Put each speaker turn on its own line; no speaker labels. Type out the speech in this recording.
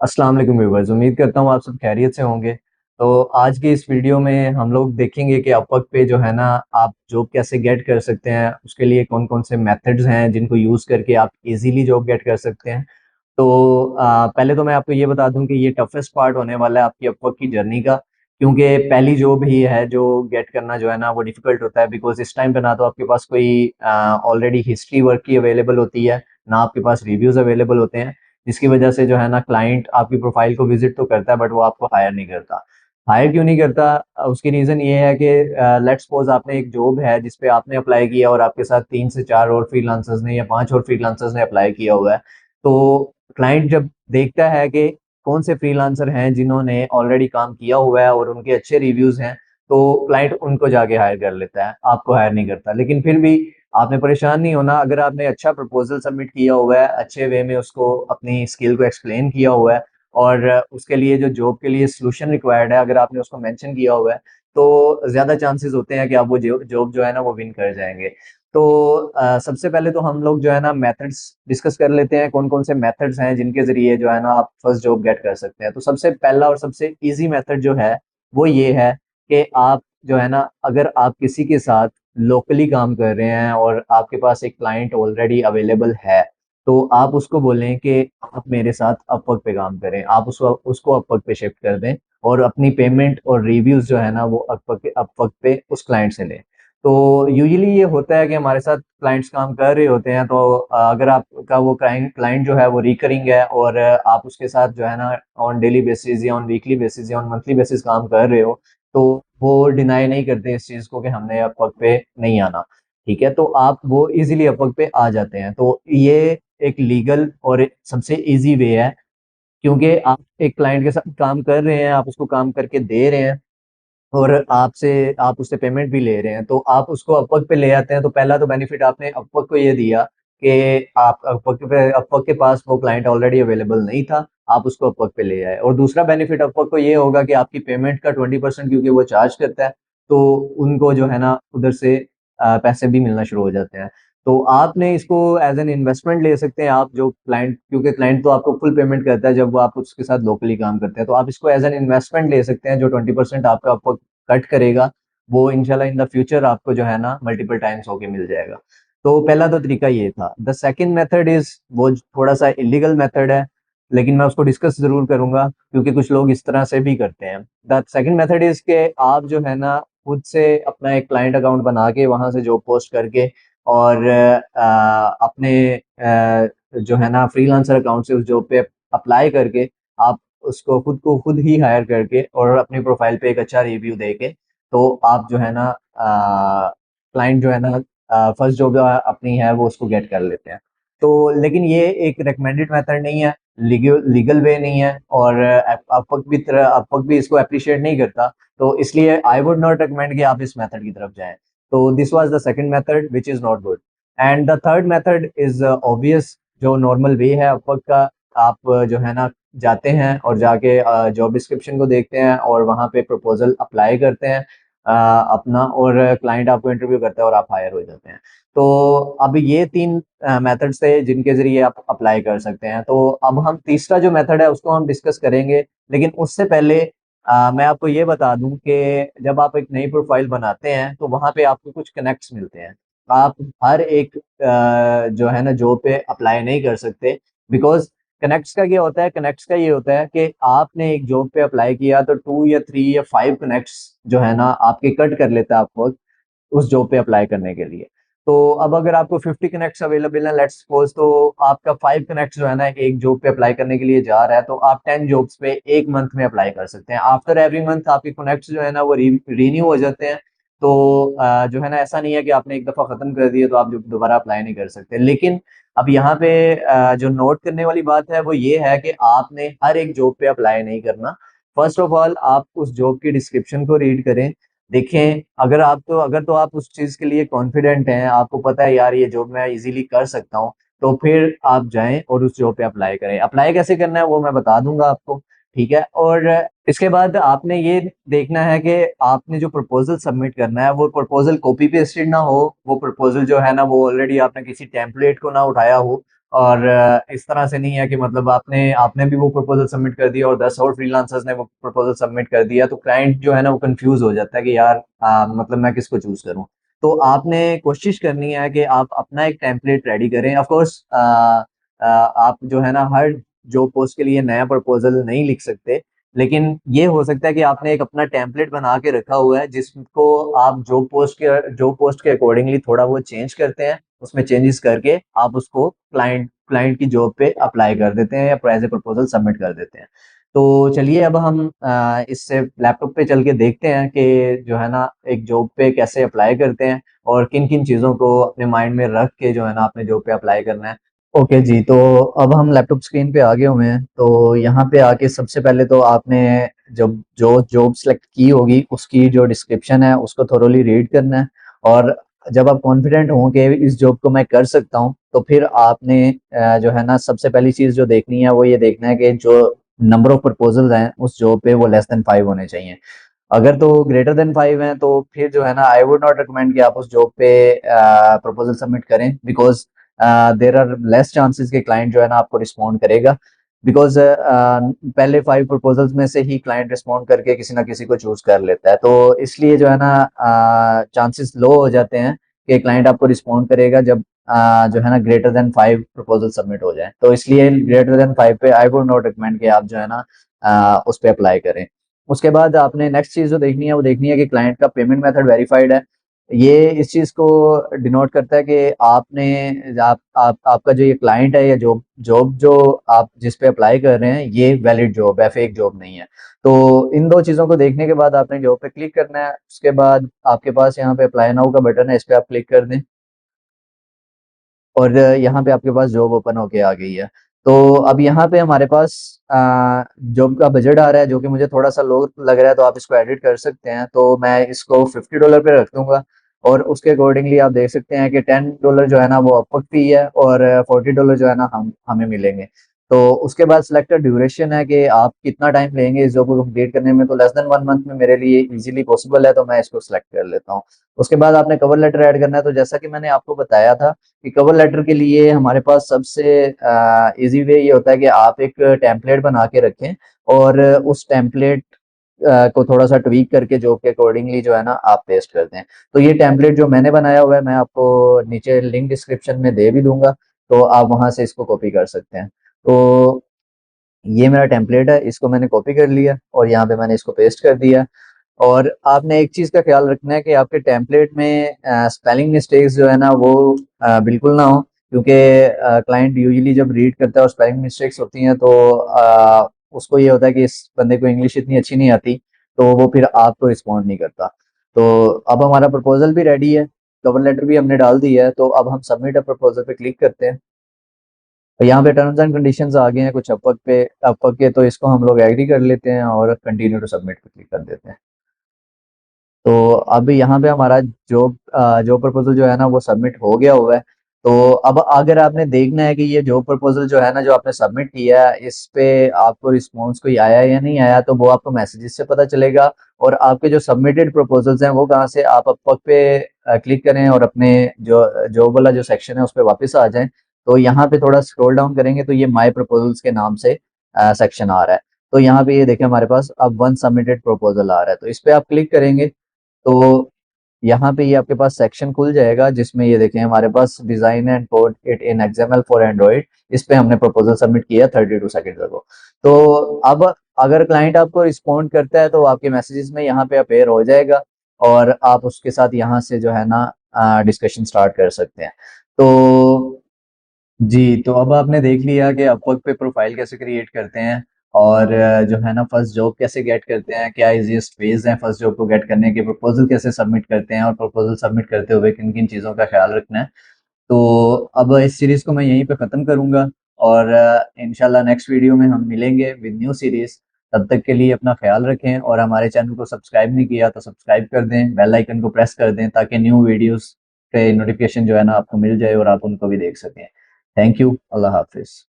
अस्सलाम वालेकुम व्यूअर्स, उम्मीद करता हूँ आप सब खैरियत से होंगे। तो आज की इस वीडियो में हम लोग देखेंगे कि अपवर्क पे जो है ना आप जॉब कैसे गेट कर सकते हैं, उसके लिए कौन-कौन से मेथड्स हैं जिनको यूज़ करके आप इज़ीली जॉब गेट कर सकते हैं। तो पहले तो मैं आपको ये बता दूँ कि ये टफ़ेस्ट पार्ट होने वाला है आपकी अपवर्क की जर्नी का, क्योंकि पहली जॉब ही है जो गेट करना जो है ना वो डिफ़िकल्ट होता है बिकॉज़ इस टाइम पे ना तो आपके पास कोई ऑलरेडी हिस्ट्री वर्क की अवेलेबल होती है, ना आपके पास रिव्यूज़ अवेलेबल होते हैं। जिसकी वजह से जो है ना क्लाइंट आपकी प्रोफाइल को विजिट तो करता है बट वो आपको हायर नहीं करता। हायर क्यों नहीं करता? उसकी रीज़न ये है कि लेट्स सपोज़ आपने एक जॉब है जिस पे आपने अप्लाई किया और आपके साथ 3 से 4 और फ्रीलांसर्स ने या 5 और फ्रीलांसर्स ने अप्लाई किया हुआ है। तो क्लाइंट जब देखता है कि कौन से फ्रीलांसर हैं जिन्होंने ऑलरेडी काम किया हुआ है और उनके अच्छे रिव्यूज़ हैं, तो क्लाइंट उनको जाके हायर कर लेता है, आपको हायर नहीं करता। लेकिन फिर भी आपने परेशान नहीं होना, अगर आपने अच्छा प्रपोज़ल सबमिट किया हुआ है, अच्छे वे में उसको अपनी स्किल को एक्सप्लेन किया हुआ है और उसके लिए जो जॉब के लिए सॉल्यूशन रिक्वायर्ड है, अगर आपने उसको मेंशन किया हुआ है, तो ज़्यादा चांसेस होते हैं कि आप वो जॉब जो है ना वो विन कर जाएँगे। तो सबसे पहले तो हम लोग जो है ना मेथड्स डिस्कस कर लेते हैं, कौन-कौन से मेथड्स हैं जिनके ज़रिए जो है ना आप फर्स्ट जॉब गेट कर सकते हैं। तो सबसे पहला और सबसे ईज़ी मेथड जो है, वो ये है कि आप जो है ना अगर आप किसी के साथ लोकली काम कर रहे हैं और आपके पास एक क्लाइंट ऑलरेडी अवेलेबल है, तो आप उसको बोलें कि आप मेरे साथ अपवर्क पे काम करें। आप उसको उसको अपवर्क पे शिफ्ट कर दें और अपनी पेमेंट और रिव्यूज़ जो है ना वो अपवर्क पे उस क्लाइंट से लें। तो यूजुअली ये होता है कि हमारे साथ क्लाइंट्स काम कर रहे होते हैं तो अगर आपका वो क्लाइंट क्लाइंट जो है वो रिकरिंग है और आप उसके साथ जो है ना ऑन डेली बेसिस या ऑन वीकली बेसिस या ऑन मंथली बेसिस काम कर रहे हो, तो वो डिनाई नहीं करते इस चीज़ को कि हमने अपवर्क पे नहीं आना, ठीक है? तो आप वो ईज़िली अपवर्क पे आ जाते हैं। तो ये एक लीगल और एक सबसे ईज़ी वे है क्योंकि आप एक क्लाइंट के साथ काम कर रहे हैं, आप उसको काम करके दे रहे हैं और आप उससे पेमेंट भी ले रहे हैं, तो आप उसको अपवर्क पे ले आते हैं, तो पहला तो बेनिफिट आपने अपवर्क को ये दिया कि आप अपवर्क के पास वो क्लाइंट ऑलरेडी अवेलेबल नहीं था, आप उसको अपवर्क पे ले आए और दूसरा बेनिफिट अपवर्क को ये होगा कि आपकी पेमेंट का 20% क्योंकि वो चार्ज करता है, तो उनको जो है ना उधर से पैसे भी मिलना शुरू हो जाते हैं। तो आपने इसको एज़ एन इन्वेस्टमेंट ले सकते हैं आप जो क्लाइंट क्योंकि क्लाइंट तो आपको फुल पेमेंट करता है जब वो आप उसके साथ लोकली काम करते हैं, तो आप इसको एज़ एन इन्वेस्टमेंट ले सकते हैं जो 20% आपका आपको कट करेगा, वो इंशाल्लाह इन द फ्यूचर आपको जो है ना मल्टीपल टाइम्स होके मिल जाएगा। तो पहला तो तरीका ये था। द सेकंड मेथड इज़ वो थोड़ा-सा इल्लीगल मेथड है, लेकिन मैं उसको डिस्कस ज़रूर करूँगा क्योंकि कुछ लोग इस तरह से भी करते हैं। द सेकंड मेथड इज़ के आप जो है ना खुद से अपना एक क्लाइंट अकाउंट बना के वहाँ से जॉब पोस्ट करके और अपने जो है ना फ्रीलांसर अकाउंट से उस जॉब पे अप्लाई करके आप उसको खुद को खुद ही हायर करके और अपनी प्रोफाइल पे एक अच्छा रिव्यू देके तो आप जो है ना क्लाइंट जो है ना फर्स्ट जॉब अपनी है वो उसको गेट कर लेते हैं। तो लेकिन ये एक रिकमेंडेड मेथड नहीं है, लीगल वे नहीं है और अपवर्क भी इसको एप्रिशिएट नहीं करता। तो इसलिए आई वुड नॉट रिकमेंड कि आप इस मेथड की तरफ जाएँ। तो this was the second method which is not good and the third method is obvious जो नॉर्मल वे है अपवर्क का, आप जो है ना जाते हैं और जाके जॉब डिस्क्रिप्शन को देखते हैं और वहाँ पे प्रपोज़ल अप्लाई करते हैं अपना और क्लाइंट आपको इंटरव्यू करता है और आप हायर हो जाते हैं। तो अब ये 3 मेथड्स थे जिनके ज़रिए आप अप्लाई कर सकते हैं। तो अब हम तीसरा जो मेथड है उसको हम डिस्कस करेंगे, लेकिन उससे पहले मैं आपको ये बता दूँ कि जब आप एक नई प्रोफ़ाइल बनाते हैं, तो वहाँ पे आपको कुछ कनेक्ट्स मिलते हैं। आप हर एक जो है ना जॉब पे अप्लाई नहीं कर सकते बिकॉज़ कनेक्ट्स का ये होता है कि आपने एक जॉब पे अप्लाई किया तो 2 या 3 या 5 कनेक्ट्स जो है ना आपके कट कर लेता है आपको उस जॉब पे अप्लाई करने के लिए। तो अब अगर आपको 50 कनेक्ट्स अवेलेबल हैं लेट्स सपोज़ तो आपका 5 कनेक्ट्स जो है ना एक जॉब पे अप्लाई करने के लिए जा रहा है, तो आप 10 जॉब्स पे 1 मंथ में अप्लाई कर सकते हैं। आफ्टर एवरी मंथ आपके कनेक्ट्स जो है ना वो रिन्यू हो जाते हैं। तो जो है ना ऐसा नहीं है कि आपने एक दफ़ा ख़त्म कर दिए तो आप दोबारा अप्लाई नहीं कर सकते। लेकिन अब यहाँ पे जो नोट करने वाली बात है वो ये है कि आपने हर एक जॉब पे अप्लाई नहीं करना। फर्स्ट ऑफ ऑल आप उस जॉब की डिस्क्रिप्शन को रीड करें, देखें अगर तो आप उस चीज़ के लिए कॉन्फिडेंट हैं, आपको पता है यार ये जॉब मैं ईज़िली कर सकता हूँ, तो फिर आप जाएँ और उस जॉब पे अप्लाई करें। अप्लाई कैसे करना है वो मैं बता दूँगा आपको, ठीक है? और इसके बाद आपने ये देखना है कि आपने जो प्रपोज़ल सबमिट करना है वो प्रपोज़ल कॉपी पेस्टेड ना हो, वो प्रपोज़ल जो है ना वो ऑलरेडी आपने किसी टेम्पलेट को ना उठाया हो और इस तरह से नहीं है कि मतलब आपने आपने भी वो प्रपोजल सबमिट कर दिया और 10 और फ्रीलांसर्स ने वो प्रपोजल सबमिट कर दिया, तो क्लाइंट जो है ना वो कंफ्यूज हो जाता है कि यार मतलब मैं किसको चूज करूं। तो आपने कोशिश करनी है कि आप अपना एक टेम्पलेट रेडी करें। ऑफ कोर्स आप जो है ना हर जॉब पोस्ट के लिए नया प्रपोजल नहीं लिख सकते, लेकिन ये हो सकता है कि आपने एक अपना टेम्पलेट बना के रखा हुआ है जिसको आप जॉब पोस्ट के अकॉर्डिंगली थोड़ा वो चेंज करते हैं, उसमें चेंजेस करके आप उसको क्लाइंट क्लाइंट की जॉब पे अप्लाई कर देते हैं या एज ए प्रपोजल सबमिट कर देते हैं। तो चलिए अब हम इससे लैपटॉप पे चल के देखते हैं कि जो है ना एक जॉब पे कैसे अप्लाई करते हैं और किन किन चीज़ों को अपने माइंड में रख के जो है ना अपने जॉब पे अप्लाई करना है। ओके जी, तो अब हम लैपटॉप स्क्रीन पे आ गए हुए हैं। तो यहाँ पे आके सबसे पहले तो आपने जब जो जॉब सेलेक्ट की होगी उसकी जो डिस्क्रिप्शन है उसको थोरोली रीड करना है। और जब आप कॉन्फिडेंट हों कि इस जॉब को मैं कर सकता हूँ, तो फिर आपने जो है ना सबसे पहली चीज़ जो देखनी है वो ये देखना है कि जो नंबर ऑफ प्रपोजल्स हैं उस जॉब पे वो लेस देन 5 होने चाहिए। अगर तो ग्रेटर देन 5 हैं तो फिर जो है ना आई वुड नॉट रिकमेंड कि आप उस जॉब पे प्रपोजल सबमिट करें, because there are less chances कि क्लाइंट जो है ना आपको रिस्पॉन्ड करेगा। बिकॉज पहले 5 प्रपोजल्स में से ही क्लाइंट रिस्पॉन्ड करके किसी ना किसी को चूज कर लेता है, तो इसलिए जो है ना चांसेस लो हो जाते हैं कि क्लाइंट आपको रिस्पॉन्ड करेगा जब जो है ना ग्रेटर देन 5 प्रपोजल सबमिट हो जाए। तो इसलिए ग्रेटर देन 5 पे आई वुड नॉट रिकमेंड कि आप जो है ना उस पर अप्लाई करें। उसके बाद आपने नेक्स्ट चीज जो देखनी है वो देखनी है कि क्लाइंट का पेमेंट मेथड वेरीफाइड है। ये इस चीज को डिनोट करता है कि आपने आपका जो ये क्लाइंट है या जॉब जॉब जो आप जिस पे अप्लाई कर रहे हैं ये वैलिड जॉब है, फेक जॉब नहीं है। तो इन दो चीजों को देखने के बाद आपने जॉब पे क्लिक करना है। उसके बाद आपके पास यहाँ पे अप्लाई नाउ का बटन है, इस पे आप क्लिक कर दें और यहाँ पे आपके पास जॉब ओपन होके आ गई है। तो अब यहाँ पे हमारे पास जॉब का बजट आ रहा है जो कि मुझे थोड़ा सा लो लग रहा है, तो आप इसको एडिट कर सकते हैं। तो मैं इसको $50 पे रख दूंगा और उसके अकॉर्डिंगली आप देख सकते हैं कि $10 जो है ना वो अपवर्क फी है और $40 जो है ना हमें मिलेंगे। तो उसके बाद सिलेक्टेड ड्यूरेशन है कि आप कितना टाइम लेंगे इस जॉब को कंप्लीट करने में, तो लेस देन 1 मंथ में मेरे लिए इजीली पॉसिबल है, तो मैं इसको सिलेक्ट कर लेता हूँ। उसके बाद आपने कवर लेटर ऐड करना है। तो जैसा कि मैंने आपको बताया था कि कवर लेटर के लिए हमारे पास सबसे इजी वे ये होता है कि आप एक टेम्पलेट बना के रखें और उस टेम्पलेट को थोड़ा सा ट्वीक करके जॉब के अकॉर्डिंगली जो है ना आप पेस्ट कर दें। तो ये टेम्पलेट जो मैंने बनाया हुआ है मैं आपको नीचे लिंक डिस्क्रिप्शन में दे भी दूंगा, तो आप वहां से इसको कॉपी कर सकते हैं। तो ये मेरा टेम्पलेट है, इसको मैंने कॉपी कर लिया और यहाँ पे मैंने इसको पेस्ट कर दिया। और आपने एक चीज का ख्याल रखना है कि आपके टेम्पलेट में स्पेलिंग मिस्टेक्स जो है ना वो बिल्कुल ना हो, क्योंकि क्लाइंट यूजुअली जब रीड करता है और स्पेलिंग मिस्टेक्स होती हैं तो उसको ये होता है कि इस बंदे को इंग्लिश इतनी अच्छी नहीं आती, तो वो फिर आपको रिस्पॉन्ड नहीं करता। तो अब हमारा प्रपोजल भी रेडी है, कवर लेटर भी हमने डाल दिया है, तो अब हम सबमिट अ प्रपोजल पे क्लिक करते हैं। तो यहाँ पे टर्म्स एंड कंडीशंस आ गए हैं कुछ अपवर्क के, तो इसको हम लोग एग्री कर लेते हैं और कंटिन्यू टू सबमिट पे क्लिक कर देते हैं। तो अब यहाँ पे हमारा जॉब जॉब प्रपोजल जो है ना वो सबमिट हो गया हुआ है। तो अब अगर आपने देखना है कि ये जॉब प्रपोजल जो है ना जो आपने सबमिट किया है इस पे आपको रिस्पॉन्स कोई आया या नहीं आया, तो वो आपको मैसेजेस से पता चलेगा। और आपके जो सबमिटेड प्रपोजल्स हैं वो कहाँ से, आप अपवर्क पे क्लिक करें और अपने जो जॉब वाला जो सेक्शन है उस पर वापस आ जाएं। तो यहाँ पे थोड़ा स्क्रॉल डाउन करेंगे तो ये माई प्रपोजल्स के नाम से सेक्शन आ रहा है। तो यहाँ पे ये देखें हमारे पास अब वन सबमिटेड प्रपोजल आ रहा है, तो इस पे आप क्लिक करेंगे तो यहाँ पे ये आपके पास सेक्शन खुल जाएगा जिसमें ये देखें हमारे पास design and code it in XML for Android. इस पे हमने प्रपोजल सबमिट किया 32 सेकेंड अगो। तो अब अगर क्लाइंट आपको रिस्पॉन्ड करता है तो आपके मैसेजेस में यहाँ पे अपेयर हो जाएगा और आप उसके साथ यहाँ से जो है ना डिस्कशन स्टार्ट कर सकते हैं। तो जी, तो अब आपने देख लिया कि अपवर्क पे प्रोफाइल कैसे क्रिएट करते हैं और जो है ना फर्स्ट जॉब कैसे गेट करते हैं, क्या इजीएस्ट वेज हैं फर्स्ट जॉब को गेट करने के, प्रपोजल कैसे सबमिट करते हैं और प्रपोजल सबमिट करते हुए किन किन चीज़ों का ख्याल रखना है। तो अब इस सीरीज़ को मैं यहीं पे ख़त्म करूँगा और इंशाल्लाह नेक्स्ट वीडियो में हम मिलेंगे विद न्यू सीरीज़। तब तक के लिए अपना ख्याल रखें और हमारे चैनल को सब्सक्राइब नहीं किया तो सब्सक्राइब कर दें, बेल आइकन को प्रेस कर दें ताकि न्यू वीडियोस के नोटिफिकेशन जो है ना आपको मिल जाए और आप उनको भी देख सकें। Thank you. अल्लाह हाफिज़।